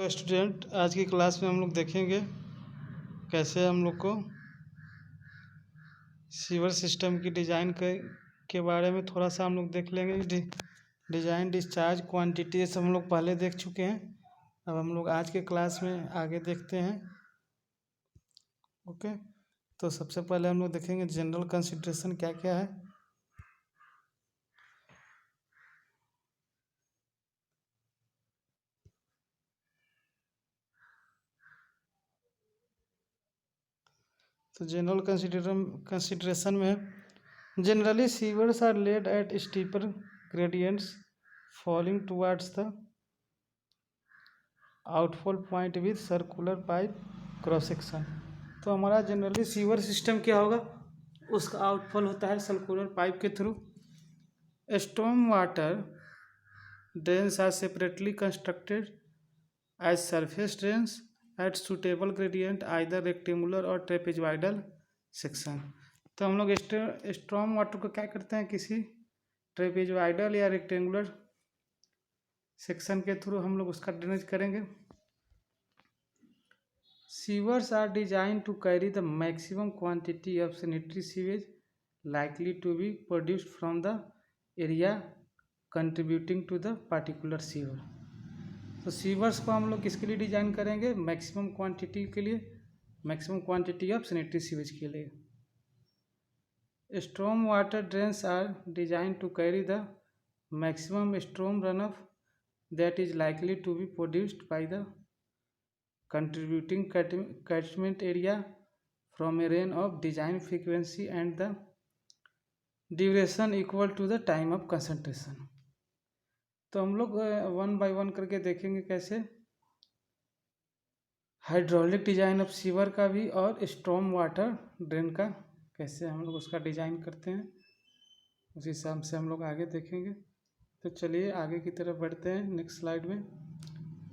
तो स्टूडेंट, आज की क्लास में हम लोग देखेंगे कैसे हम लोग को सीवर सिस्टम की डिज़ाइन के बारे में थोड़ा सा हम लोग देख लेंगे। डिज़ाइन, डिस्चार्ज, क्वांटिटी सब हम लोग पहले देख चुके हैं। अब हम लोग आज के क्लास में आगे देखते हैं। ओके, तो सबसे पहले हम लोग देखेंगे जनरल कंसिडरेशन क्या क्या है। तो जनरल कंसिडरेशन में generally sewers are laid at steeper gradients falling towards the outfall point with circular pipe cross section. तो हमारा जनरली सीवर सिस्टम क्या होगा, उसका आउटफॉल होता है सर्कुलर पाइप के through. Storm water drains are separately constructed as surface drains at suitable gradient either rectangular or trapezoidal section. तो हम लोग स्टॉर्म वाटर को क्या करते हैं, किसी ट्रेपेजॉइडल या रेक्टेंगुलर सेक्शन के थ्रू हम लोग उसका ड्रेनेज करेंगे। Sewers are design to carry the maximum quantity of sanitary sewage likely to be produced from the area contributing to the particular sewer। तो सीवर्स को हम लोग किसके लिए डिजाइन करेंगे, मैक्सिमम क्वांटिटी के लिए, maximum quantity of sanitary sewage के लिए। Storm water drains are design to carry the maximum storm run off that is likely to be produced by the contributing catchment area from a range of design frequency and the duration equal to the time of concentration। तो हम लोग one by one करके देखेंगे कैसे hydraulic design of sewer का भी और storm water drain का कैसे हम लोग उसका डिजाइन करते हैं, उस हिसाब से हम लोग आगे देखेंगे। तो चलिए आगे की तरफ बढ़ते हैं नेक्स्ट स्लाइड में।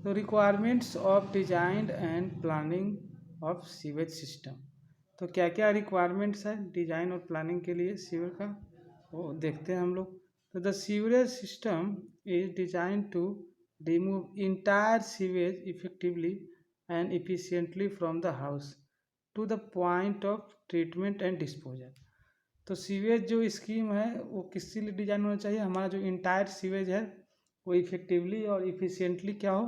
तो requirements of design and planning of sewage system. तो क्या क्या रिक्वायरमेंट्स है डिजाइन और प्लानिंग के लिए सीवर का, वो देखते हैं हम लोग। तो the sewerage system is design to remove entire sewage effectively and efficiently from the house to the point of treatment and disposal. तो सीवेज जो स्कीम है वो किसके लिए डिजाइन होना चाहिए, हमारा जो इंटायर सीवेज है वो इफेक्टिवली और इफिशिएंटली क्या हो,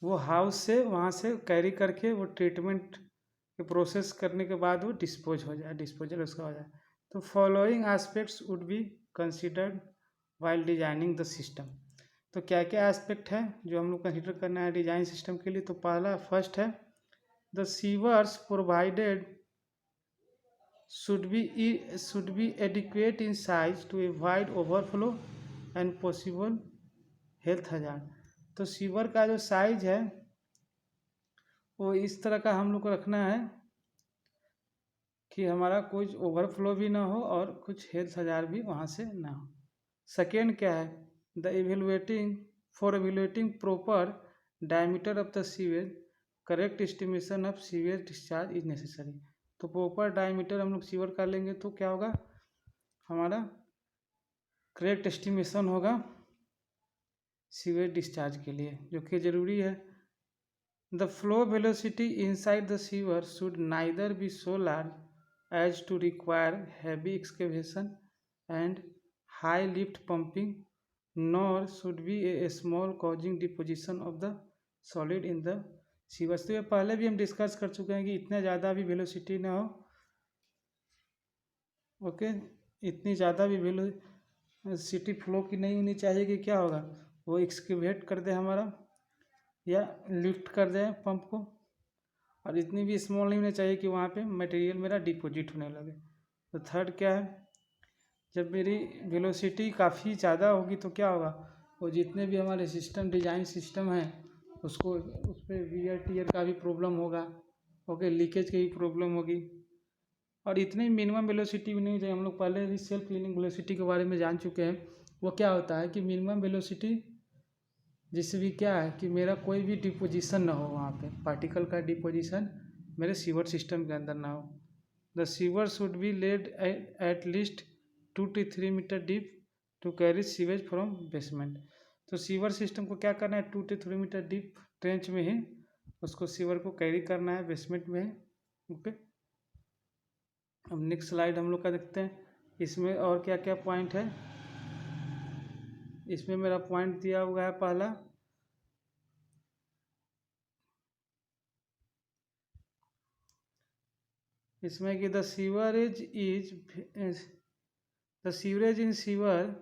वो हाउस से वहाँ से कैरी करके वो ट्रीटमेंट के प्रोसेस करने के बाद वो डिस्पोज हो जाए, डिस्पोजल उसका हो जाए। तो following aspects would be considered while designing the system. तो क्या क्या एस्पेक्ट है जो हम लोग कंसिडर करना है डिजाइन सिस्टम के लिए। तो पहला फर्स्ट है the sewers provided should be adequate in size to avoid overflow and possible health hazard। तो सीवर का जो साइज है वो इस तरह का हम लोग को रखना है कि हमारा कुछ ओवरफ्लो भी ना हो और कुछ हेल्थ हजार भी वहाँ से ना हो। सेकेंड क्या है, the evaluating proper diameter of the sewage correct estimation of sewage discharge is necessary. तो प्रॉपर डायमीटर हम लोग सीवर का लेंगे तो क्या होगा, हमारा करेक्ट एस्टिमेशन होगा सीवेज डिस्चार्ज के लिए, जो कि ज़रूरी है। The flow velocity inside the sewer should neither be so large as to require heavy excavation and high lift pumping, nor should be a small causing deposition of the solid in the sewers. तो ये पहले भी हम discuss कर चुके हैं कि इतना ज़्यादा भी वेलोसिटी ना हो, ओके, इतनी ज़्यादा भी वेलोसिटी फ्लो की नहीं होनी चाहिए कि क्या होगा वो एक्सकेवेट कर दे हमारा या लिफ्ट कर दे पंप को, और इतनी भी स्मॉल नहीं होनी चाहिए कि वहाँ पे मटेरियल मेरा डिपोजिट होने लगे। तो थर्ड क्या है, जब मेरी वेलोसिटी काफ़ी ज़्यादा होगी तो क्या होगा, वो जितने भी हमारे सिस्टम डिजाइन सिस्टम हैं उसको उस पर वियर टियर का भी प्रॉब्लम होगा, ओके, लीकेज की भी प्रॉब्लम होगी। और इतनी मिनिमम वेलोसिटी भी नहीं चाहिए, हम लोग पहले भी सेल्फ क्लीनिंग वेलोसिटी के बारे में जान चुके हैं। वो क्या होता है कि मिनिमम वेलोसिटी जिससे भी क्या है कि मेरा कोई भी डिपोजिशन ना हो, वहाँ पे पार्टिकल का डिपोजिशन मेरे सीवर सिस्टम के अंदर ना हो। The sewer should be laid at least 2 to 3 metre deep to carry sewage from basement. तो सीवर सिस्टम को क्या करना है, 2 to 3 मीटर डीप ट्रेंच में ही उसको सीवर को कैरी करना है, बेसमेंट में है। ओके, अब नेक्स्ट स्लाइड हम लोग का देखते हैं, इसमें और क्या क्या पॉइंट है। इसमें मेरा पॉइंट दिया हुआ है पहला, इसमें कि the sewerage in sewer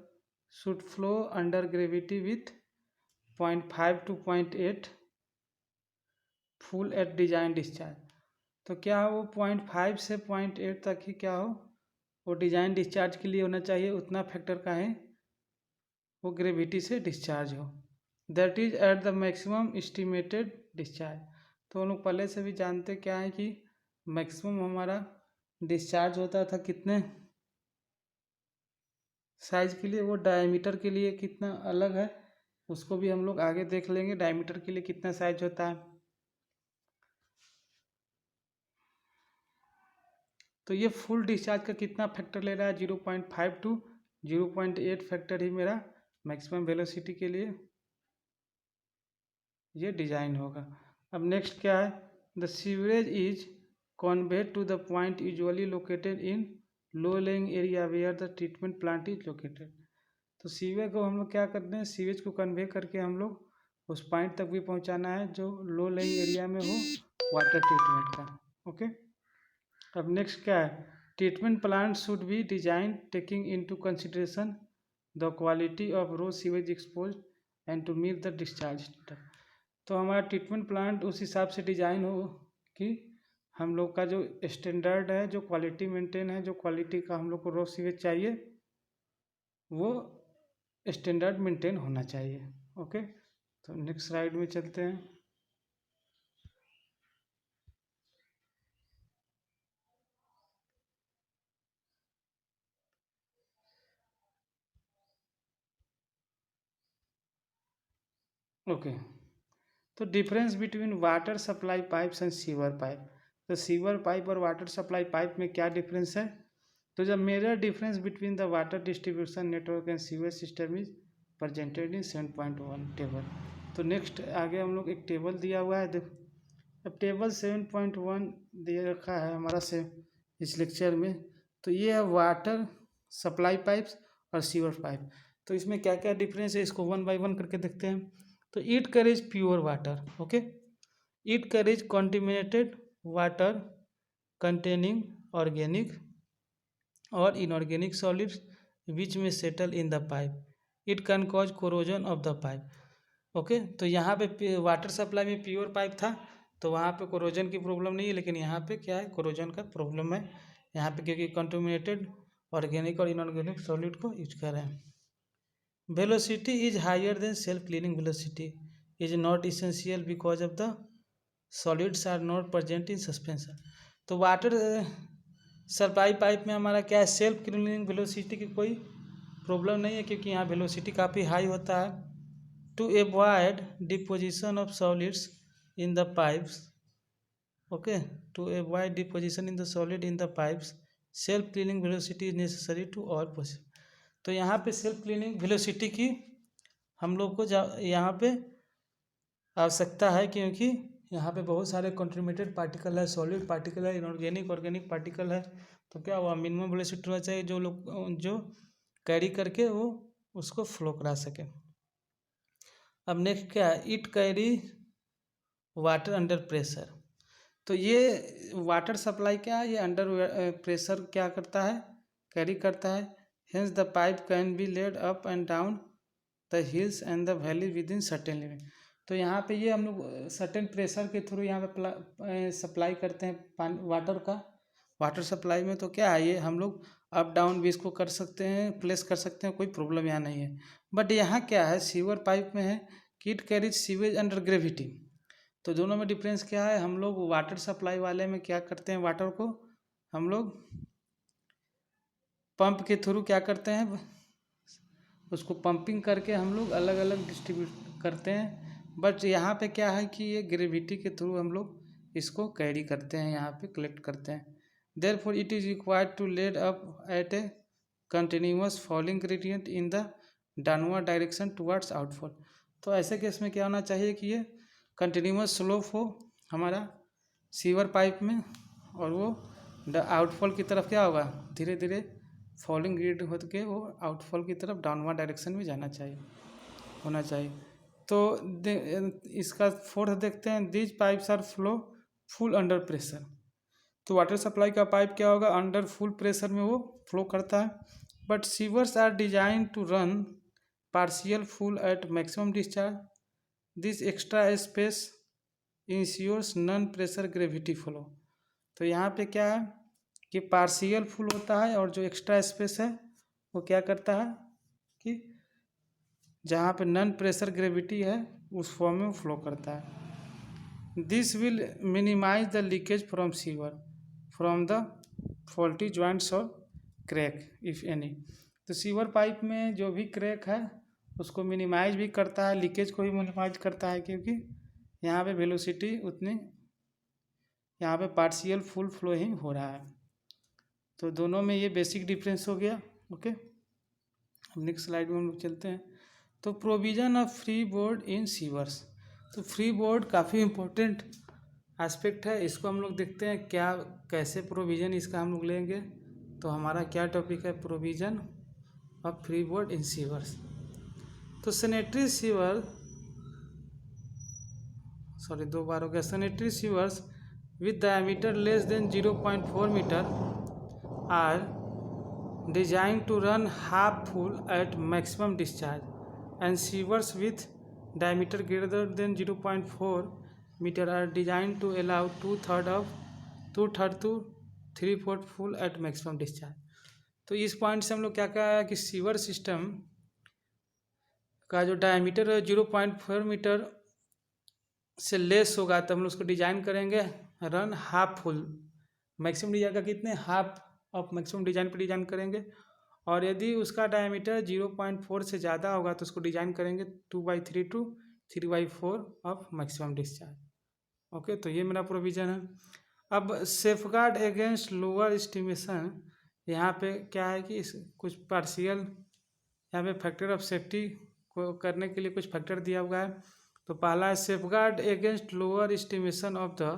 should flow under gravity with 0.5 to 0.8 full at design discharge. तो क्या हो, 0.5 से 0.8 तक ही क्या हो, वो डिजाइन डिस्चार्ज के लिए होना चाहिए, उतना फैक्टर का है वो ग्रेविटी से डिस्चार्ज हो। That is eight the maximum estimated discharge. तो हम लोग पहले से भी जानते क्या है कि मैक्सिमम हमारा डिस्चार्ज होता था कितने साइज के लिए, वो डायमीटर के लिए कितना अलग है उसको भी हम लोग आगे देख लेंगे, डायमीटर के लिए कितना साइज होता है। तो ये फुल डिस्चार्ज का कितना फैक्टर ले रहा है, 0.5 to 0.8 फैक्टर ही मेरा मैक्सिमम वेलोसिटी के लिए ये डिजाइन होगा। अब नेक्स्ट क्या है, the sewerage is conveyed to the point usually located in low lying area where the treatment plant is located. तो सीवेज को हम लोग क्या करते हैं, सीवेज को कन्वे करके हम लोग उस पॉइंट तक भी पहुंचाना है जो लो लेइंग एरिया में हो वाटर ट्रीटमेंट का। ओके, अब नेक्स्ट क्या है, treatment plant should be design taking into consideration the quality of raw sewage expose and to meet the discharge standard. तो हमारा ट्रीटमेंट प्लांट उस हिसाब से डिजाइन हो कि हम लोग का जो स्टैंडर्ड है, जो क्वालिटी मेंटेन है, जो क्वालिटी का हम लोग को रो सीवेज चाहिए वो स्टैंडर्ड मेंटेन होना चाहिए। ओके, तो नेक्स्ट स्लाइड में चलते हैं। ओके, तो difference between water supply pipes and sewer pipe. तो सीवर पाइप और वाटर सप्लाई पाइप में क्या डिफरेंस है, तो the major difference between the water distribution network and sewer system is presented in 7.1 table. तो नेक्स्ट आगे हम लोग एक टेबल दिया हुआ है, देखो अब टेबल 7.1 दे रखा है हमारा से इस लेक्चर में। तो ये है वाटर सप्लाई पाइप्स और सीवर पाइप। तो इसमें क्या क्या डिफरेंस है इसको 1 by 1 करके देखते हैं। तो it carries pure water, okay, it carries contaminated water containing organic और inorganic solids which may settle in the pipe, it can cause corrosion of the pipe. Okay, तो यहाँ पे वाटर सप्लाई में प्योर पाइप था तो वहाँ पे corrosion की प्रॉब्लम नहीं है, लेकिन यहाँ पे क्या है, कोरोजन का प्रॉब्लम है यहाँ पे, क्योंकि कंटामिनेटेड ऑर्गेनिक और इनऑर्गेनिक सॉलिड को यूज कर रहे हैं। Velocity is higher than self cleaning velocity is not essential because of the solids are not present in suspension. तो वाटर सप्लाई पाइप में हमारा क्या है, सेल्फ क्लीनिंग वेलोसिटी की कोई प्रॉब्लम नहीं है क्योंकि यहाँ वेलोसिटी काफ़ी हाई होता है। To avoid deposition of solids in the pipes, okay, to avoid deposition in the solid in the pipes self cleaning velocity is necessary to all possible। तो यहाँ पे सेल्फ क्लीनिंग वेलोसिटी की हम लोग को यहाँ पे आवश्यकता है क्योंकि यहाँ पे बहुत सारे कंट्रीब्यूटेड पार्टिकल है, सॉलिड पार्टिकल है, इनऑर्गेनिक ऑर्गेनिक पार्टिकल है। तो क्या हुआ, मिनिमम वेलोसिटी होना चाहिए जो लोग जो कैरी करके वो उसको फ्लो करा सके। अब नेक्स्ट क्या है, it carry water under pressure. तो ये वाटर सप्लाई क्या है, ये अंडर प्रेशर क्या करता है, कैरी करता है। Hence the pipe can be laid up and down the hills and the valley within certain limit. तो यहाँ पे ये हम लोग सर्टेन प्रेशर के थ्रू यहाँ पे सप्लाई करते हैं पानी वाटर का। वाटर सप्लाई में तो क्या है, ये हम लोग अप डाउन भी इसको कर सकते हैं, प्लेस कर सकते हैं, कोई प्रॉब्लम यहाँ नहीं है। बट यहाँ क्या है, सीवर पाइप में है कि it carries sewage under gravity. तो दोनों में डिफरेंस क्या है, हम लोग वाटर सप्लाई वाले में क्या करते हैं, वाटर को हम लोग पंप के थ्रू क्या करते हैं, उसको पंपिंग करके हम लोग अलग अलग डिस्ट्रीब्यूट करते हैं। बट यहाँ पे क्या है कि ये ग्रेविटी के थ्रू हम लोग इसको कैरी करते हैं, यहाँ पे कलेक्ट करते हैं। Therefore it is required to laid up at a continuous falling gradient in the downward direction towards outfall. तो ऐसे केस में क्या होना चाहिए कि ये कंटिन्यूस स्लोप हो हमारा सीवर पाइप में, और वो आउटफॉल की तरफ क्या होगा, धीरे धीरे फॉलिंग ग्रेड होकर के वो आउटफॉल की तरफ डाउनवर्ड डायरेक्शन में जाना चाहिए, होना चाहिए। तो इसका फोर्थ देखते हैं, these pipes are flow full under pressure. तो वाटर सप्लाई का पाइप क्या होगा, अंडर फुल प्रेशर में वो फ्लो करता है। But sewers are design to run partial full at maximum discharge. This extra space ensures non pressure gravity flow. तो यहाँ पे क्या है कि पार्शियल फुल होता है, और जो एक्स्ट्रा स्पेस है वो क्या करता है कि जहाँ पे नॉन प्रेशर ग्रेविटी है उस फॉर्म में फ्लो करता है। This will minimise the leakage from sewer from the faulty joints और क्रैक इफ एनी। तो सीवर पाइप में जो भी क्रैक है उसको मिनिमाइज भी करता है, लीकेज को भी मिनिमाइज करता है, क्योंकि यहाँ पे वेलोसिटी उतनी, यहाँ पे पार्शियल फुल फ्लो ही हो रहा है। तो दोनों में ये बेसिक डिफरेंस हो गया। ओके, अब नेक्स्ट स्लाइड में हम लोग चलते हैं। तो provision of free board in sewers. तो फ्री बोर्ड काफ़ी इम्पोर्टेंट एस्पेक्ट है, इसको हम लोग देखते हैं क्या कैसे प्रोविज़न इसका हम लोग लेंगे। तो हमारा क्या टॉपिक है, provision of free board in sewers. तो सैनिटरी सीवर, सॉरी 2 बार हो गया, sanitary sewers with diameter less than 0.4 meter are designed to run half full at maximum discharge, and sewers with diameter greater than 0.4 meter are designed to allow 2/3 to 3/4 full at maximum discharge। तो इस point से हम लोग क्या कहा है कि sewer system का जो डायमीटर है 0.4 मीटर से लेस होगा तो हम लोग उसको डिजाइन करेंगे run half full, maximum design का कितने, हाफ ऑफ मैक्सिमम डिजाइन पर डिजाइन करेंगे। और यदि उसका डायमीटर 0.4 से ज़्यादा होगा तो उसको डिजाइन करेंगे 2/3 to 3/4 of maximum discharge. Okay, तो ये मेरा प्रोविज़न है। अब सेफगार्ड अगेंस्ट लोअर एस्टिमेशन, यहाँ पे क्या है कि कुछ पार्शियल यहाँ पे फैक्टर ऑफ सेफ्टी को करने के लिए कुछ फैक्टर दिया हुआ है। तो पहला है safeguard against lower estimation of the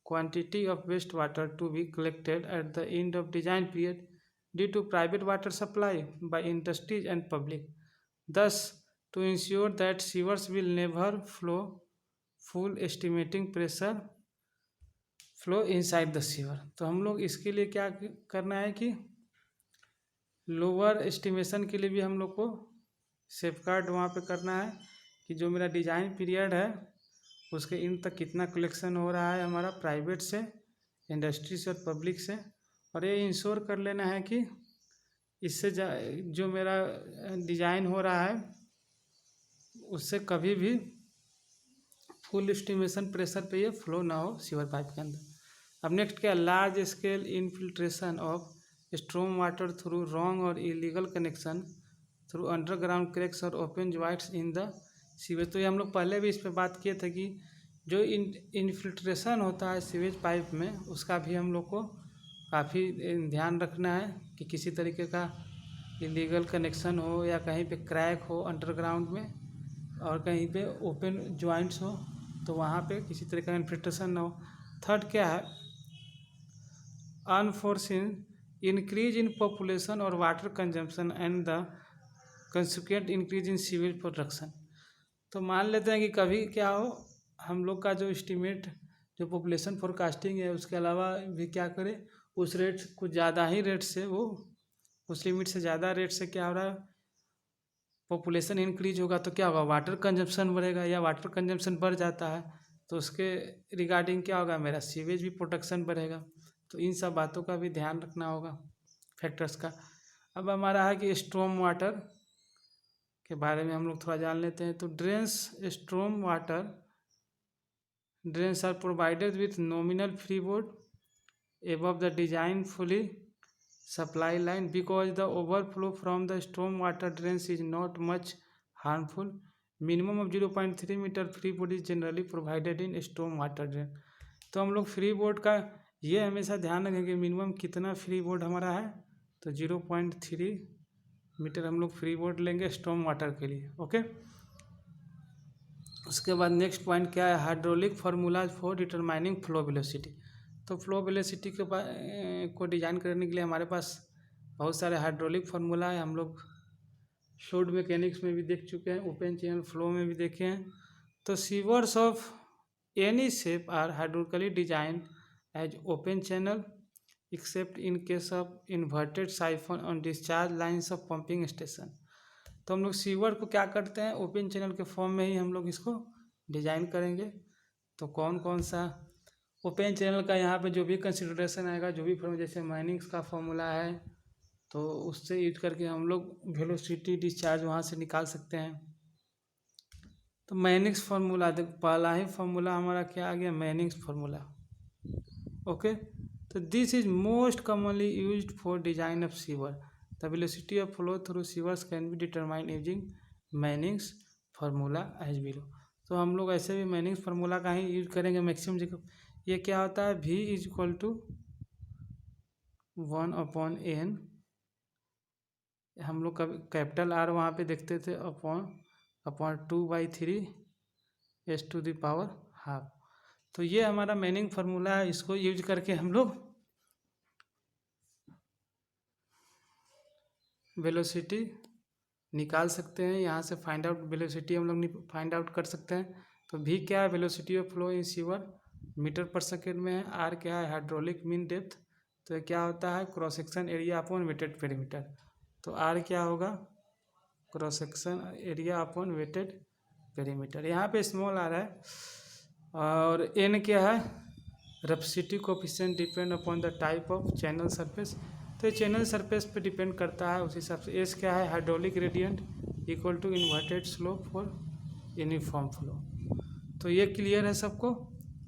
quantity of waste water to be collected at the end of design period due to private water supply by industries and public, thus to ensure that sewers will never flow full estimating pressure flow inside the sewer. तो हम लोग इसके लिए क्या करना है कि lower estimation के लिए भी हम लोग को सेफगार्ड वहाँ पे करना है कि जो मेरा डिज़ाइन पीरियड है उसके इन तक कितना कलेक्शन हो रहा है हमारा प्राइवेट से, इंडस्ट्री से और पब्लिक से, और ये इंश्योर कर लेना है कि इससे जो मेरा डिज़ाइन हो रहा है उससे कभी भी फुल एस्टिमेशन प्रेशर पे ये फ्लो ना हो सीवर पाइप के अंदर। अब नेक्स्ट क्या, large scale infiltration of storm water through wrong और illegal connection through underground cracks और open joints in the sewage. तो ये हम लोग पहले भी इस पे बात किए थे कि जो इनफिल्ट्रेशन होता है सीवेज पाइप में उसका भी हम लोग को काफ़ी ध्यान रखना है कि किसी तरीके का इलीगल कनेक्शन हो या कहीं पे क्रैक हो अंडरग्राउंड में और कहीं पे ओपन ज्वाइंट्स हो तो वहाँ पे किसी तरह का इन्फिल्ट्रेशन ना हो। थर्ड क्या है, अनफोर्सिन इंक्रीज इन पॉपुलेशन और water consumption and the consequent increase in sewage production. तो मान लेते हैं कि कभी क्या हो, हम लोग का जो एस्टीमेट जो पॉपुलेशन फोरकास्टिंग है उसके अलावा भी क्या करें, उस रेट कुछ ज़्यादा ही रेट से वो उस लिमिट से ज़्यादा रेट से क्या हो रहा है, पॉपुलेशन इंक्रीज होगा तो क्या होगा, वाटर कंजम्पशन बढ़ेगा, या वाटर कंजम्पशन बढ़ जाता है तो उसके रिगार्डिंग क्या होगा, मेरा सीवेज भी प्रोडक्शन बढ़ेगा। तो इन सब बातों का भी ध्यान रखना होगा फैक्टर्स का। अब हमारा है कि स्ट्रॉम वाटर के बारे में हम लोग थोड़ा जान लेते हैं। तो drains storm water drains are provided with nominal free board above the design fully supply line because the overflow from the storm water drains is not much harmful. Minimum of 0.3 meter free board is generally provided in storm water drain। तो हम लोग free board का ये हमेशा ध्यान रखें कि minimum कितना फ्री बोर्ड हमारा है, तो 0.3 मीटर हम लोग फ्री बोर्ड लेंगे स्टॉर्म वाटर के लिए। ओके, उसके बाद नेक्स्ट पॉइंट क्या है, hydraulic formula for determining flow velocity. तो फ्लो वेलोसिटी के को डिजाइन करने के लिए हमारे पास बहुत सारे हाइड्रोलिक फार्मूला है। हम लोग फ्लूइड मैकेनिक्स में भी देख चुके हैं, ओपन चैनल फ्लो में भी देखे हैं। तो sewers of any shape are hydraulically design as open channel except in case of inverted siphon on discharge lines of pumping station. तो हम लोग सीवर को क्या करते हैं, ओपन चैनल के फॉर्म में ही हम लोग इसको डिजाइन करेंगे। तो कौन कौन सा ओपन चैनल का यहाँ पे जो भी कंसिडरेशन आएगा, जो भी फॉर्मूला, जैसे माइनिंग्स का फॉर्मूला है तो उससे यूज करके हम लोग वेलोसिटी डिस्चार्ज वहाँ से निकाल सकते हैं। तो मैनिंग्स फार्मूला, पहला ही फार्मूला हमारा क्या आ गया, मैनिंग्स फार्मूला। ओके, तो this is most commonly used for design of sewer. The velocity of flow through sewers can be determined using Manning's formula as below. तो हम लोग ऐसे भी मैनिंग्स फार्मूला का ही यूज करेंगे मैक्सिमम जगह। ये क्या होता है, v is equal to 1/n, हम लोग कभी कैपिटल R वहाँ पे देखते थे, अपॉन 2/3 s⁻²। तो ये हमारा मैनिंग फार्मूला है, इसको यूज करके हम लोग वेलोसिटी निकाल सकते हैं। यहाँ से फाइंड आउट वेलोसिटी हम लोग फाइंड आउट कर सकते हैं। तो v क्या है, velocity of flow in sewer, metre पर सेकेंड में है। r क्या है, हाइड्रोलिक मीन डेप्थ। तो ये क्या होता है, cross section area upon wetted perimeter. तो r क्या होगा, cross section area upon wetted perimeter. यहाँ पे स्मॉल आ रहा है। और n क्या है, rugosity coefficient depend upon the type of channel surface. तो ये चैनल सरफेस पे डिपेंड करता है, उस हिसाब से। s क्या है, hydraulic gradient equal to inverted slope for uniform flow. तो ये क्लियर है सबको,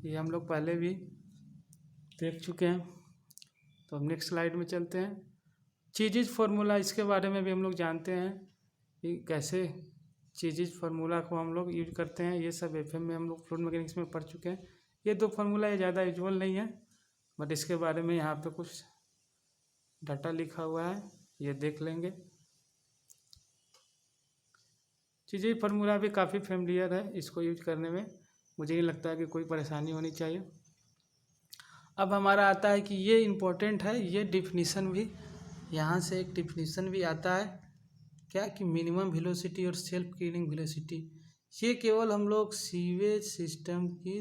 ये हम लोग पहले भी देख चुके हैं। तो अब नेक्स्ट स्लाइड में चलते हैं। चीजिज फार्मूला, इसके बारे में भी हम लोग जानते हैं कि कैसे चीजिज फार्मूला को हम लोग यूज करते हैं। ये सब FM में हम लोग फ्लूइड मैकेनिक्स में पढ़ चुके हैं। ये दो फार्मूला ये ज़्यादा यूजुअल नहीं है, बट इसके बारे में यहाँ पे कुछ डाटा लिखा हुआ है, ये देख लेंगे। चीजिज फार्मूला भी काफ़ी फेमिलियर है, इसको यूज करने में मुझे नहीं लगता है कि कोई परेशानी होनी चाहिए। अब हमारा आता है कि ये इम्पोर्टेंट है, ये डिफिनीसन भी, यहाँ से एक डिफिनीसन भी आता है क्या, कि मिनिमम वेलोसिटी और सेल्फ क्लीनिंग वेलोसिटी। ये केवल हम लोग सीवेज सिस्टम की,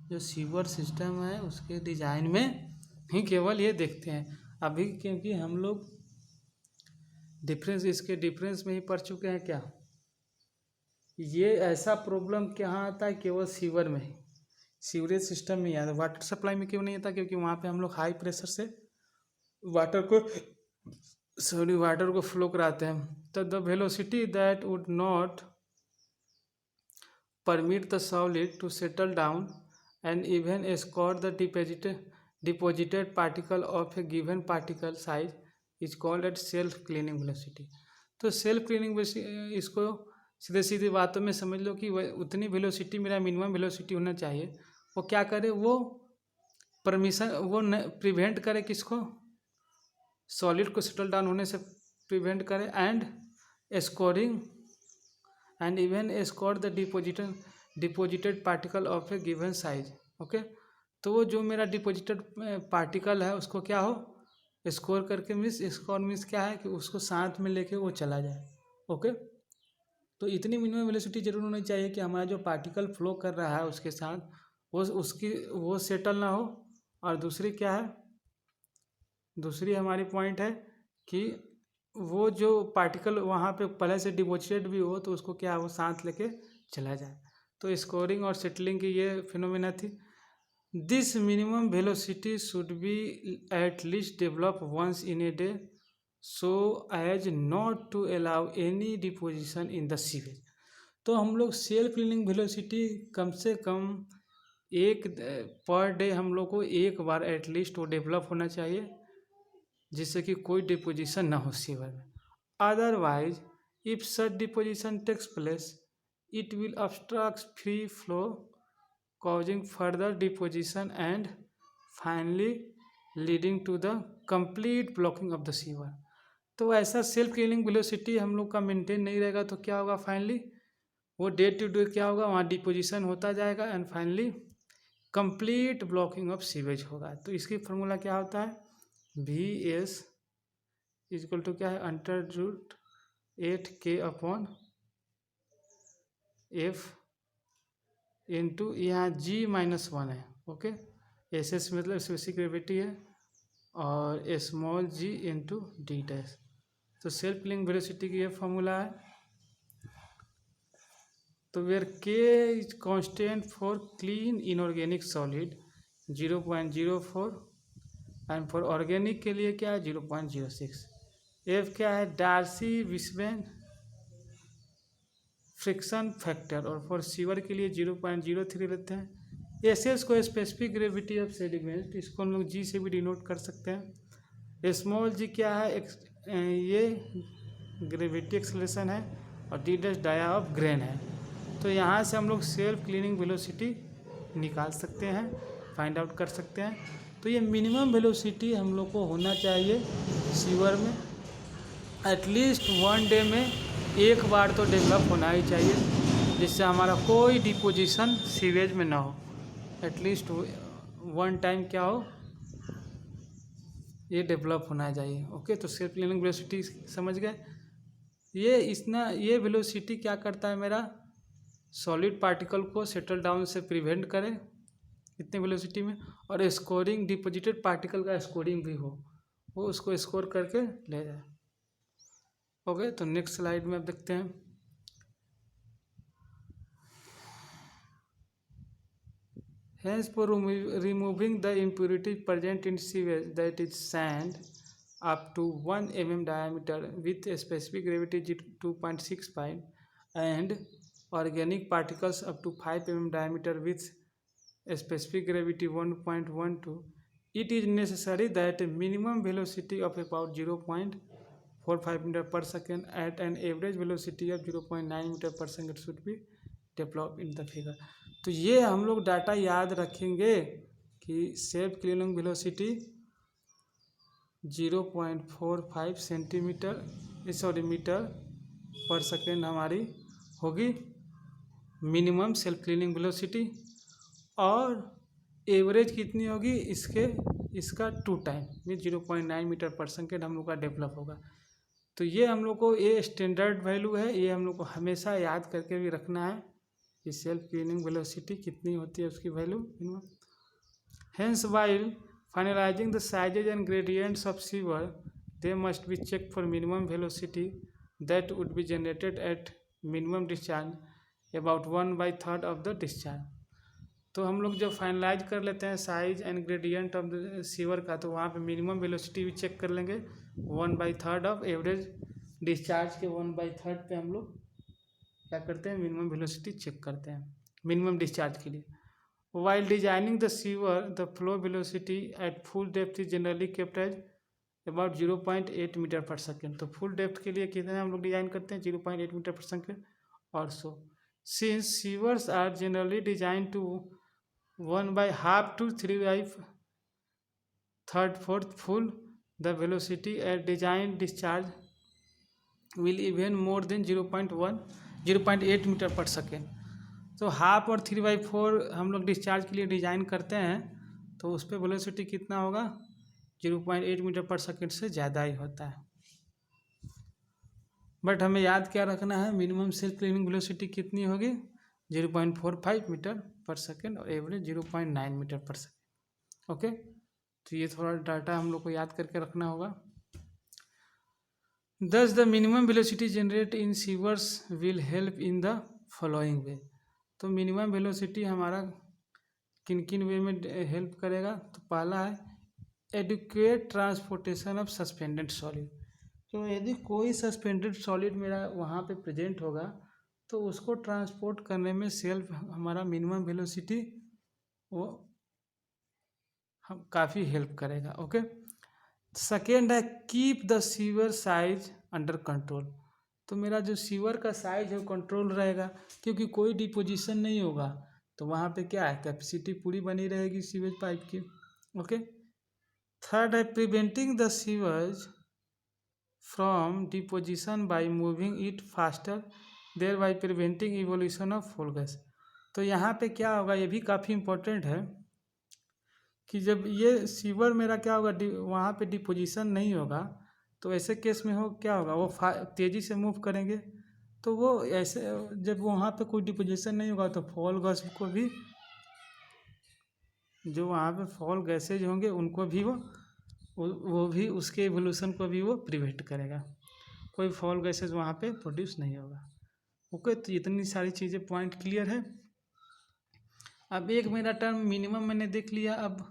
जो सीवर सिस्टम है उसके डिज़ाइन में ही केवल ये देखते हैं अभी, क्योंकि हम लोग इसके डिफरेंस में ही पढ़ चुके हैं। क्या ये ऐसा प्रॉब्लम कहाँ आता है, केवल सीवर में ही, सीवरेज सिस्टम में आता है। वाटर सप्लाई में क्यों नहीं आता, क्योंकि वहाँ पे हम लोग हाई प्रेशर से वाटर को फ्लो कराते हैं। तो the velocity that would not permit the solid to settle down and even escort the deposited particle of a given particle size is called at self cleaning velocity। तो self cleaning, इसको सीधे सीधे बातों में समझ लो कि उतनी वेलोसिटी, मेरा मिनिमम वेलोसिटी होना चाहिए। वो क्या करे, वो परमिशन, वो प्रिवेंट करे किसको, सॉलिड को सेटल डाउन होने से प्रिवेंट करे, and scoring and even escort the deposited particle of A given size. Okay, तो वो जो मेरा डिपोजिटेड पार्टिकल है उसको क्या हो, स्कोर करके, स्कोर मीन्स क्या है कि उसको साथ में लेके वो चला जाए। ओके, तो इतनी मिनिमम वेलोसिटी जरूर होनी चाहिए कि हमारा जो पार्टिकल फ्लो कर रहा है उसके साथ वो सेटल ना हो। और दूसरी क्या है, दूसरी हमारी पॉइंट है कि वो जो पार्टिकल वहाँ पे पहले से डिपोजिटेड भी हो तो उसको क्या, वो साथ लेके चला जाए। तो स्कोरिंग और सेटलिंग की ये फिनोमेना थी। This minimum velocity should be at least develop once in a day so as not to allow any deposition in the sewage. तो हम लोग सेल्फ क्लीनिंग वेलोसिटी कम से कम पर डे हम लोग को एक बार एटलीस्ट वो डेवलप होना चाहिए, जिससे कि कोई डिपोजिशन ना हो सीवर में। Otherwise if such deposition takes place it will obstruct free flow causing further deposition and finally leading to the complete blocking of the sewer। तो ऐसा सेल्फ क्लीनिंग वेलोसिटी हम लोग का मेंटेन नहीं रहेगा तो क्या होगा, फाइनली वो डे टू डे क्या होगा, वहाँ डिपोजिशन होता जाएगा and finally complete blocking of sewage होगा। तो इसकी फार्मूला क्या होता है, VS इक्वल टू क्या है, √8K/F इंटू यहाँ G-1 है। ओके, SS मतलब स्पेसिफिक ग्रेविटी है और small g into D dash. तो सेल्फ क्लिंग वेलोसिटी की ये फार्मूला है। तो where K is constant for clean inorganic solid 0.04 and for organic के लिए क्या है 0.06। F क्या है, डार्सी विस्बेन फ्रिक्शन फैक्टर, और फॉर सीवर के लिए 0.03 लेते हैं। SS को स्पेसिफिक ग्रेविटी ऑफ सेडिमेंट, इसको हम लोग G से भी डिनोट कर सकते हैं। स्मॉल g क्या है, ये ग्रेविटी एक्सेलरेशन है और D dash dia of grain है। तो यहाँ से हम लोग सेल्फ क्लीनिंग वेलोसिटी निकाल सकते हैं, फाइंड आउट कर सकते हैं। तो ये मिनिमम वेलोसिटी हम लोग को होना चाहिए सीवर में, एटलीस्ट 1 डे में एक बार तो डेवलप होना ही चाहिए, जिससे हमारा कोई डिपोजिशन सीवेज में ना हो। एटलीस्ट 1 टाइम क्या हो, ये डेवलप होना चाहिए। ओके, तो सेल्फ क्लीनिंग वेलोसिटी समझ गए। ये वेलोसिटी क्या करता है, मेरा सॉलिड पार्टिकल को सेटल डाउन से प्रिवेंट करे इतने वेलोसिटी में, और स्कोरिंग डिपोजिटेड पार्टिकल का स्कोरिंग भी हो, वो उसको स्कोर करके ले जाए। ओके, तो नेक्स्ट स्लाइड में अब देखते हैं। Hence, for removing the impurity present in sewage, that is sand, up to 1 mm diameter with a specific gravity 2.65 and organic particles up to 5 mm diameter with a specific gravity 1.12, it is necessary that a minimum velocity of about 0.45 meter per second at an average velocity of 0.9 meter per second should be developed in the figure। तो ये हम लोग data याद रखेंगे कि self cleaning velocity 0.45 metre पर second हमारी होगी मिनिमम सेल्फ क्लीनिंग वेलोसिटी, और एवरेज कितनी होगी इसका 2 टाइम में 0.9 मीटर पर सेकेंड हम लोग का डेवलप होगा। तो ये हम लोग को ये स्टैंडर्ड वैल्यू है, ये हम लोग को हमेशा याद करके भी रखना है कि सेल्फ क्लीनिंग वेलोसिटी कितनी होती है, उसकी value minimum. Hence while finalising the sizes and gradients of sewer they must be check for minimum velocity that would be generated at minimum discharge about 1/3 of the discharge. तो हम लोग जब finalise कर लेते हैं size and gradient of the sewer का, तो वहाँ पे मिनिमम वेलोसिटी भी चेक कर लेंगे 1/3 ऑफ एवरेज डिस्चार्ज के 1/3 पे हम लोग क्या करते हैं, मिनिमम वेलोसिटी चेक करते हैं मिनिमम डिस्चार्ज के लिए। While designing the sewer the flow velocity at full depth is generally kept as about 0.8 metre पर सेकेंड। तो फुल डेप्थ के लिए कितने हम लोग डिजाइन करते हैं 0.8 मीटर पर सेकेंड। और so since sewers are generally design to 1/2 to 3/3/4 full, the velocity at design discharge will even more than 0.8 metre पर सेकेंड। तो हाफ और 3/4 हम लोग डिस्चार्ज के लिए डिज़ाइन करते हैं, तो उस पर वेलोसिटी कितना होगा 0.8 मीटर पर सेकेंड से ज़्यादा ही होता है। बट हमें याद क्या रखना है, मिनिमम सेल्फ क्लीनिंग वेलोसिटी कितनी होगी 0.45 मीटर पर सेकेंड और एवरेज 0.9 मीटर पर सेकेंड। ओके, तो ये थोड़ा डाटा हम लोग को याद करके रखना होगा। Thus the minimum velocity generated in sewers will help in the following way। तो मिनिमम वेलोसिटी हमारा किन किन वे में हेल्प करेगा, तो पहला है adequate transportation of suspended solid. तो यदि कोई सस्पेंडेड सॉलिड मेरा वहाँ पे प्रेजेंट होगा, तो उसको ट्रांसपोर्ट करने में सेल्फ हमारा मिनिमम वेलोसिटी वो हम काफ़ी हेल्प करेगा। ओके, सेकेंड है keep the sewer size under control. तो मेरा जो सीवर का साइज है कंट्रोल रहेगा, क्योंकि कोई डिपोजिशन नहीं होगा, तो वहाँ पे क्या है कैपेसिटी पूरी बनी रहेगी सीवेज पाइप की। ओके, थर्ड है preventing the sewage from deposition by moving it faster thereby preventing evolution of foul gas. तो यहाँ पे क्या होगा, ये भी काफ़ी इम्पोर्टेंट है कि जब ये सीवर मेरा क्या होगा, वहाँ पे डिपोजिशन नहीं होगा, तो ऐसे केस में हो क्या होगा, वो तेज़ी से मूव करेंगे, तो वो ऐसे जब वहाँ पे कोई डिपोजिशन नहीं होगा तो फॉल गैस को भी, जो वहाँ पे फॉल गैसेज होंगे उनको भी वो भी उसके इवोल्यूशन को भी वो प्रिवेंट करेगा, कोई फॉल गैसेज वहाँ पे प्रोड्यूस नहीं होगा। ओके, तो इतनी सारी चीज़ें पॉइंट क्लियर है। अब एक मेरा टर्म मिनिमम मैंने देख लिया, अब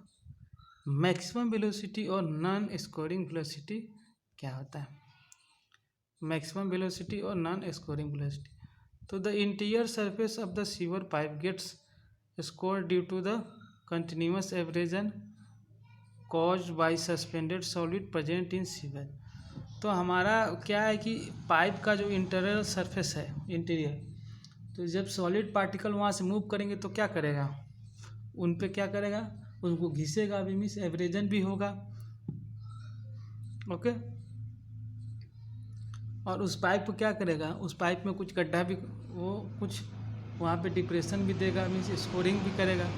मैक्सिमम वेलोसिटी और नॉन स्कोरिंग वेलोसिटी क्या होता है। मैक्सिमम वेलोसिटी और नॉन स्कोरिंग वेलोसिटी, तो the interior surface of the sewer pipe gets scour due to the continuous abrasion caused by suspended solid present in sewer. तो हमारा क्या है कि पाइप का जो इंटीरियर सरफेस है, इंटीरियर, तो जब सॉलिड पार्टिकल वहाँ से मूव करेंगे तो क्या करेगा, उन पे क्या करेगा, उनको घिसेगा भी, मीन्स एवरेजन भी होगा। ओके, और उस पाइप को क्या करेगा, उस पाइप में कुछ गड्ढा भी, वो कुछ वहाँ पे डिप्रेशन भी देगा, मीन्स स्कोरिंग भी करेगा।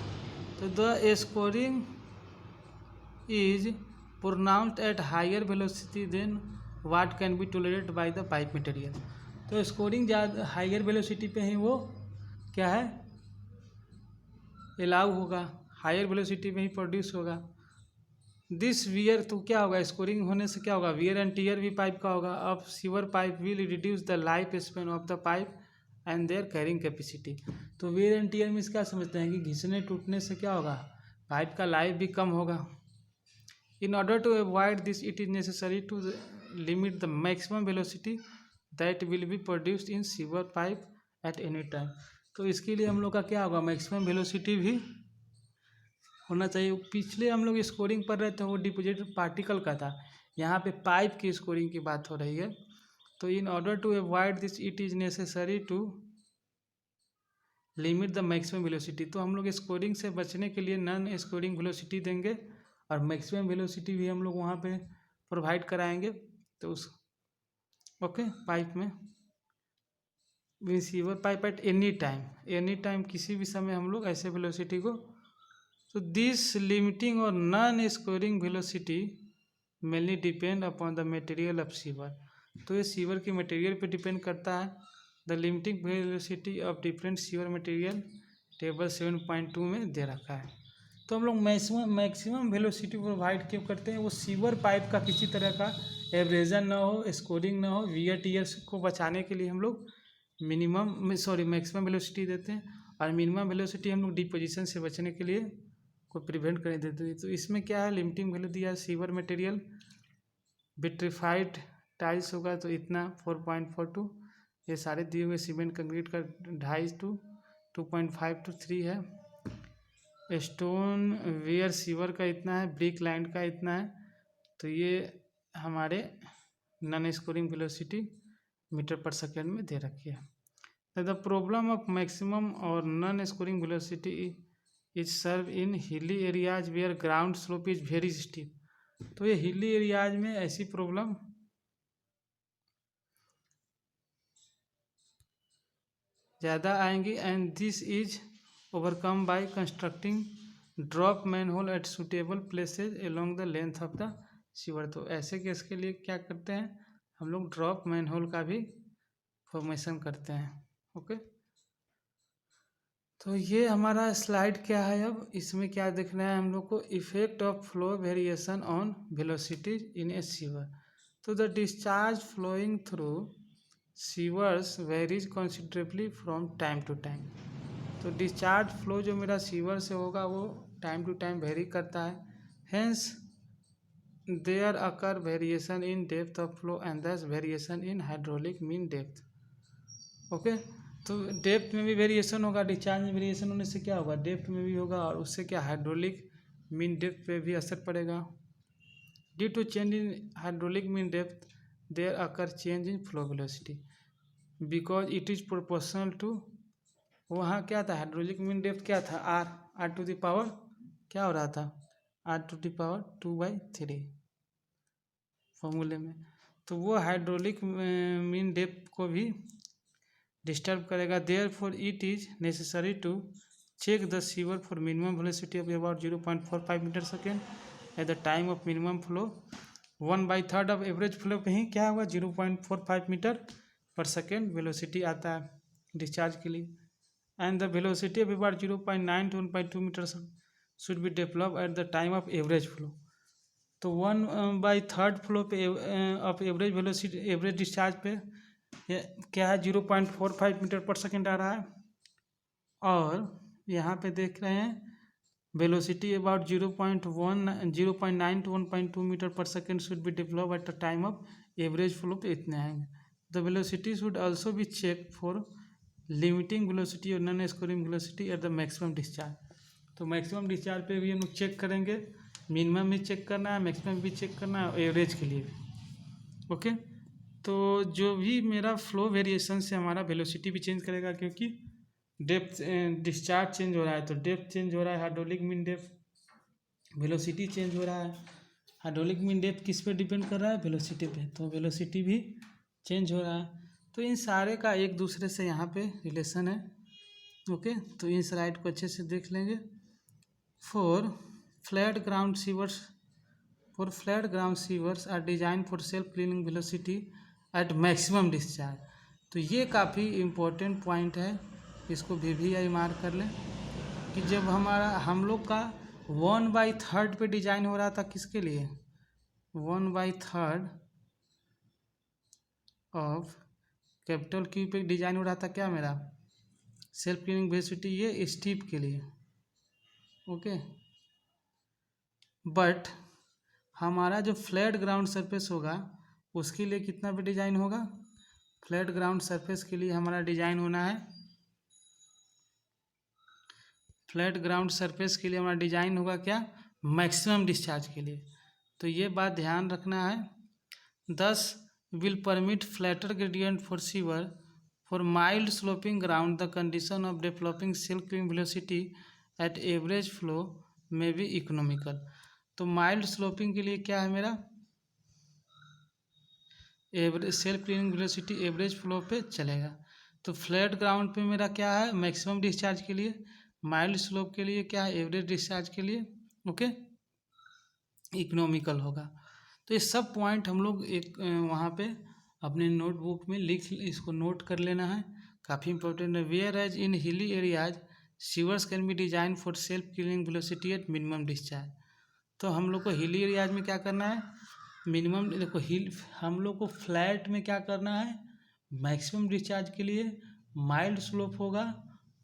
तो the scouring is pronounced at higher velocity than what can be tolerated by the pipe material. तो स्कोरिंग ज़्यादा हायर वेलोसिटी पे ही वो क्या है, अलाउ होगा, हायर वेलोसिटी में ही प्रोड्यूस होगा। दिस वियर, तो क्या होगा, स्कोरिंग होने से क्या होगा, वियर एंड टीयर भी पाइप का होगा। अब sewer pipe will reduce the life span of the pipe and their carrying capacity. तो वियर एंड टीयर में क्या समझते हैं कि घिसने टूटने से क्या होगा, पाइप का लाइफ भी कम होगा। In order to avoid this it is necessary to limit the maximum velocity that will be produced in sewer pipe at any time. तो इसके लिए हम लोग का क्या होगा, मैक्सिमम वेलोसिटी भी होना चाहिए। पिछले हम लोग स्कोरिंग पढ़ रहे थे, वो डिपोजिटेड पार्टिकल का था, यहाँ पे पाइप की स्कोरिंग की बात हो रही है। तो in order to avoid this it is necessary to limit the maximum velocity. तो हम लोग स्कोरिंग से बचने के लिए नॉन स्कोरिंग वेलोसिटी देंगे और मैक्सिमम वेलोसिटी भी हम लोग वहाँ पे प्रोवाइड कराएंगे। तो उस ओके, पाइप में receiver pipe at any time किसी भी समय हम लोग ऐसे वेलोसिटी को, तो दिस लिमिटिंग और non scouring velocity mainly depend upon the material of sewer. तो ये सीवर की मटेरियल पे डिपेंड करता है। The limiting velocity of different sewer material table 7.2 में दे रखा है। तो हम लोग मैक्सिमम वेलोसिटी प्रोवाइड क्यों करते हैं, वो सीवर पाइप का किसी तरह का एवरेजन ना हो, स्कोरिंग ना हो, वियर टीयर्स को बचाने के लिए हम लोग मैक्सिमम वेलोसिटी देते हैं। और मिनिमम वेलोसिटी हम लोग डिपोजिशन से बचने के लिए को प्रिवेंट कर देते हैं। तो इसमें क्या है, लिमिटिंग वैल्यू दिया है, सीवर मटेरियल विट्रिफाइड टाइल्स होगा तो इतना 4.42, ये सारे दिए हुए सीमेंट कंक्रीट का 2.5 to 2.5 to 3 है। स्टोन वेयर सीवर का इतना है, ब्रिक लैंड का इतना है। तो ये हमारे नॉन स्कोरिंग वेलोसिटी मीटर पर सेकेंड में दे रखी है। द प्रॉब्लम ऑफ मैक्सिमम और non scouring velocity is severe in hilly areas where ground slope is very steep. तो ये हिली एरियाज में ऐसी प्रॉब्लम ज़्यादा आएंगी and this is overcome by constructing drop manhole at suitable places along the length of the sewer. तो ऐसे case के लिए क्या करते हैं, हम लोग ड्रॉप मैनहोल का भी फॉर्मेशन करते हैं। ओके, तो ये हमारा स्लाइड क्या है, अब इसमें क्या देखना है हम लोग को, effect of flow variation on velocity in a sewer. तो the discharge flowing through sewers varies considerably from time to time. तो डिस्चार्ज फ्लो जो मेरा सीवर से होगा वो टाइम टू टाइम वेरी करता है, hence there occur variation in depth of flow and this variation in hydraulic mean depth. Okay, तो depth में भी वेरिएशन होगा, डिस्चार्ज में वेरिएशन होने से क्या होगा, डेप्थ में भी होगा, और उससे क्या हाइड्रोलिक मीन डेप्थ पे भी असर पड़ेगा। Due to change in hydraulic mean depth there occur change in flow velocity because it is proportional to, वहाँ क्या था, हाइड्रोलिक मीन डेप्थ क्या था, आर टू द पावर क्या हो रहा था, आर टू द पावर 2/3 फॉर्मूले में। तो वो हाइड्रोलिक मीन डेप्थ को भी डिस्टर्ब करेगा। Therefore it is necessary to check the sewer for minimum velocity of about 0.45 metre second at the time of minimum flow. 1/3 of average flow पे ही क्या हुआ 0.45 मीटर पर सेकेंड वेलोसिटी आता है डिस्चार्ज के लिए। And the velocity of about 0.9 to 1.2 metre should be develop at the time of average flow. तो 1/3 फ्लो पे of average velocity average discharge पे क्या है 0.45 मीटर पर सेकेंड आ रहा है। और यहाँ पे देख रहे हैं वेलोसिटी अबाउट 0.9 to 1.2 मीटर पर second should be develop at the time of average flow पे इतने आएंगे। The velocity should also be check for limiting velocity और non scouring velocity at the maximum discharge. तो मैक्सिमम डिस्चार्ज पे भी हम लोग चेक करेंगे, मिनिमम भी चेक करना है, मैक्सिमम भी चेक करना है और एवरेज के लिए भी। ओके, तो जो भी मेरा फ्लो वेरिएशन से हमारा वेलोसिटी भी चेंज करेगा, क्योंकि डेप्थ डिस्चार्ज चेंज हो रहा है तो डेप्थ चेंज हो रहा है, hydraulic mean depth velocity change हो रहा है। हाइड्रोलिक मीन डेप्थ किस पे डिपेंड कर रहा है, वेलोसिटी पे, तो वेलोसिटी भी चेंज हो रहा है। तो इन सारे का एक दूसरे से यहाँ पे रिलेशन है। ओके, तो इन स्लाइड को अच्छे से देख लेंगे। For flat ground sewers are design for self cleaning velocity at maximum discharge. तो ये काफ़ी इम्पोर्टेंट पॉइंट है, इसको VVI मार्क कर लें कि जब हम लोग का 1/3 पे डिजाइन हो रहा था, किसके लिए 1/3 ऑफ कैपिटल क्यू पे डिजाइन हो रहा था, क्या मेरा सेल्फ क्लीनिंग वेलोसिटी, ये स्टीप के लिए। ओके, बट हमारा जो फ्लैट ग्राउंड सरफेस होगा उसके लिए कितना पे डिजाइन होगा, फ्लैट ग्राउंड सरफेस के लिए हमारा डिजाइन होना है, फ्लैट ग्राउंड सरफेस के लिए हमारा डिजाइन होगा क्या, मैक्सिमम डिस्चार्ज के लिए। तो ये बात ध्यान रखना है। 10 will permit flatter gradient for sewer for mild sloping ground. The condition of developing self cleaning velocity at average flow may be economical. तो माइल्ड स्लोपिंग के लिए क्या है मेरा average self cleaning velocity average flow पे चलेगा। तो flat ground पे मेरा क्या है मैक्सिमम डिस्चार्ज के लिए, माइल्ड स्लोप के लिए क्या है एवरेज डिस्चार्ज के लिए। ओके, इकोनॉमिकल होगा। तो ये सब पॉइंट हम लोग एक वहाँ पे अपने नोटबुक में इसको नोट कर लेना है, काफ़ी इंपॉर्टेंट है। Where as in hilly areas sewers can be design for self cleaning velocity at minimum discharge. तो हम लोग को हिली एरियाज में क्या करना है, मिनिमम, देखो हम लोग को फ्लैट में क्या करना है मैक्सिमम डिस्चार्ज के लिए माइल्ड स्लोप होगा,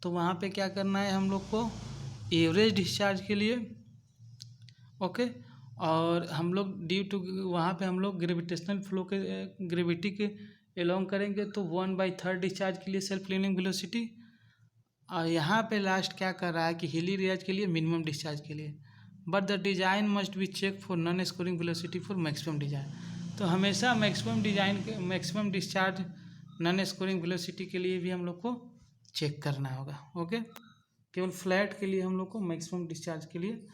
तो वहाँ पे क्या करना है हम लोग को एवरेज डिस्चार्ज के लिए। ओके, और हम लोग ड्यू टू वहाँ पे हम लोग ग्रेविटेशनल फ्लो के ग्रेविटी के एलोंग करेंगे, तो 1/3 डिस्चार्ज के लिए सेल्फ क्लीनिंग वेलोसिटी। और यहाँ पे लास्ट क्या कर रहा है कि हिली एरियाज के लिए मिनिमम डिस्चार्ज के लिए, but the design must be check for non scouring velocity for maximum design. तो हमेशा मैक्सिमम डिजाइन के maximum discharge non scouring velocity के लिए भी हम लोग को चेक करना होगा। ओके, केवल फ्लैट के लिए हम लोग को मैक्सिमम डिस्चार्ज के लिए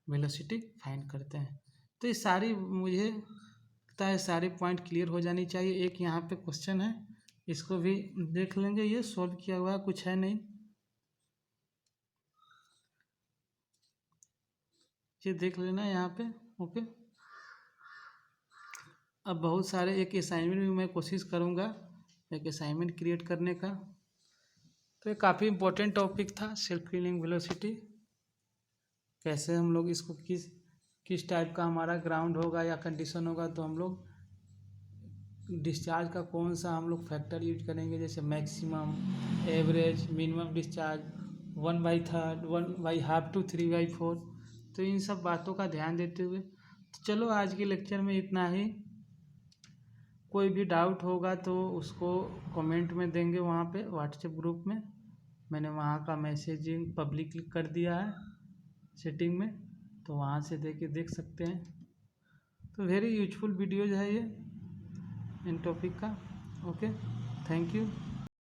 वेलोसिटी फाइंड करते हैं। तो ये सारी मुझे लगता है सारे पॉइंट क्लियर हो जानी चाहिए। एक यहाँ पे क्वेश्चन है, इसको भी देख लेंगे, ये सॉल्व किया हुआ है, कुछ है नहीं, ये देख लेना यहाँ पे। ओके, अब बहुत सारे एक असाइनमेंट भी मैं कोशिश करूँगा एक असाइनमेंट क्रिएट करने का। तो ये काफ़ी इम्पोर्टेंट टॉपिक था सेल्फ क्लीनिंग वेलोसिटी, कैसे हम लोग इसको किस टाइप का हमारा ग्राउंड होगा या कंडीशन होगा तो हम लोग डिस्चार्ज का कौन सा हम लोग फैक्टर यूज करेंगे, जैसे maximum, average, minimum discharge, 1/3, 1/2 to 3/4। तो इन सब बातों का ध्यान देते हुए तो चलो आज के लेक्चर में इतना ही। कोई भी डाउट होगा तो उसको कमेंट में देंगे, वहाँ पे व्हाट्सएप ग्रुप में मैंने वहाँ का मैसेजिंग पब्लिक कर दिया है सेटिंग में, तो वहाँ से देख सकते हैं। तो वेरी यूजफुल वीडियोज है ये इन टॉपिक का। Okay, thank you.